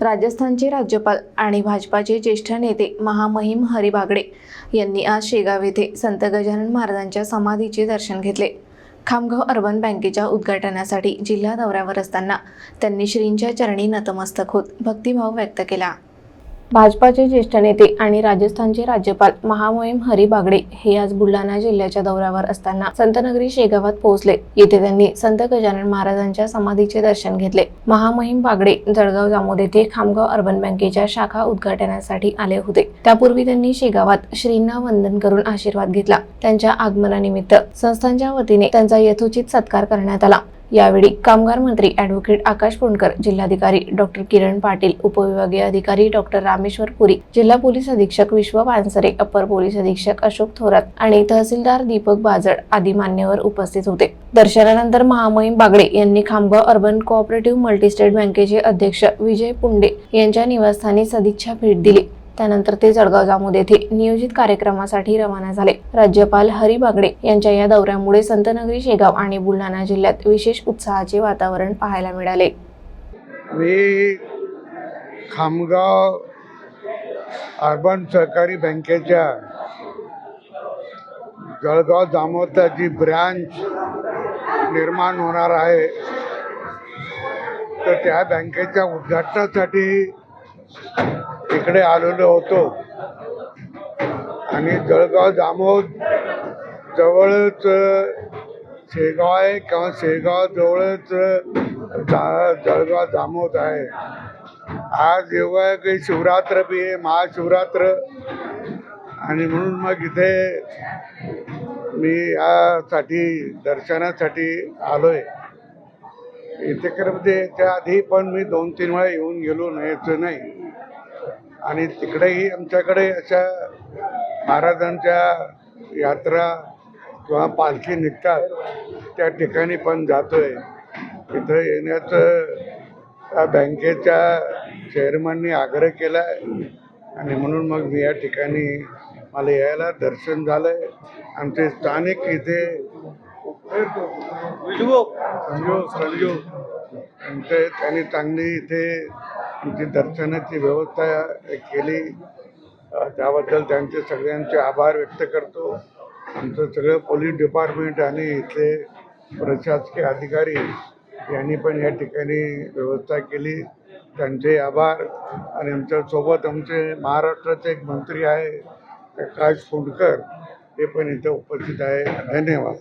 राजस्थानचे राज्यपाल आणि भाजपाचे ज्येष्ठ नेते महामहिम हरी बागडे यांनी आज शेगाव येथे संत गजानन महाराजांच्या समाधीचे दर्शन घेतले। खामगाव अर्बन बँकेच्या उद्घाटनासाठी जिल्हा दौऱ्यावर असताना त्यांनी श्रींच्या चरणी नतमस्तक होत भक्तिभाव व्यक्त केला। भाजपाचे ज्येष्ठ नेते आणि राजस्थानचे राज्यपाल महामहिम हरी बागडे हे आज बुलढाणा जिल्ह्याच्या दौऱ्यावर असताना संतनगरी शेगावात पोहोचले। येथे त्यांनी संत गजानन महाराजांच्या समाधीचे दर्शन घेतले। महामहिम बागडे जळगाव जामोद येथे खामगाव अर्बन बँकेच्या शाखा उद्घाटनासाठी आले होते। त्यापूर्वी त्यांनी शेगावात श्रींना वंदन करून आशीर्वाद घेतला। त्यांच्या आगमनानिमित्त संस्थांच्या वतीने त्यांचा यथोचित सत्कार करण्यात आला। यावेळी कामगार मंत्री ॲडव्होकेट आकाश पुणकर, जिल्हाधिकारी डॉक्टर किरण पाटील, उपविभागीय अधिकारी डॉक्टर रामेश्वर पुरी, जिल्हा पोलीस अधीक्षक विश्व पानसरे, अपर पोलीस अधीक्षक अशोक थोरात आणि तहसीलदार दीपक बाजळ आदी मान्यवर उपस्थित होते। दर्शनानंतर महामहिम बागडे यांनी खामगाव अर्बन कोऑपरेटिव्ह मल्टीस्टेट बँकेचे अध्यक्ष विजय पुंडे यांच्या निवासस्थानी सदिच्छा भेट दिली। त्यानंतर ते जळगाव जामोद येथे नियोजित कार्यक्रमासाठी रवाना झाले। राज्यपाल हरी बागडे यांच्या या दौऱ्यामुळे संतनगरी शेगाव आणि बुलढाणा जिल्ह्यात विशेष उत्साहाचे वातावरण पाहायला मिळाले। मी खामगाव अर्बन सहकारी बँकेच्या जळगाव जामोदला जी ब्रांच निर्माण होणार आहे, तर त्या बँकेच्या उद्घाटनासाठी इकडे आलेलो होतो आणि जळगाव जामोद जवळच शेगाव आहे किंवा शेगाव जवळच जळगाव जामोद आहे। आज जेव्हा काही शिवरात्र बी आहे, महाशिवरात्र, आणि म्हणून मग इथे मी यासाठी दर्शनासाठी आलोय। इथे म्हणजे याच्या आधी पण मी 2-3 वेळा येऊन गेलो नाही, आणि तिकडेही आमच्याकडे अशा महाराजांच्या यात्रा किंवा पालखी निघतात, त्या ठिकाणी पण जातोय। इथं येण्याचं बँकेच्या चेअरमननी आग्रह केला आणि म्हणून मग मी या ठिकाणी मला यायला दर्शन झालंय। आमचे स्थानिक इथे संजू त्यांनी चांगली इथे आमची दर्शनाची व्यवस्था केली, त्याबद्दल त्यांचे सगळ्यांचे आभार व्यक्त करतो। आमचं सगळं पोलीस डिपार्टमेंट आणि इथले प्रशासकीय अधिकारी यांनी पण या ठिकाणी व्यवस्था केली, त्यांचे आभार। आणि आमच्यासोबत आमचे महाराष्ट्राचे एक मंत्री आहे आकाश पुणकर, ते पण इथे उपस्थित आहे। धन्यवाद।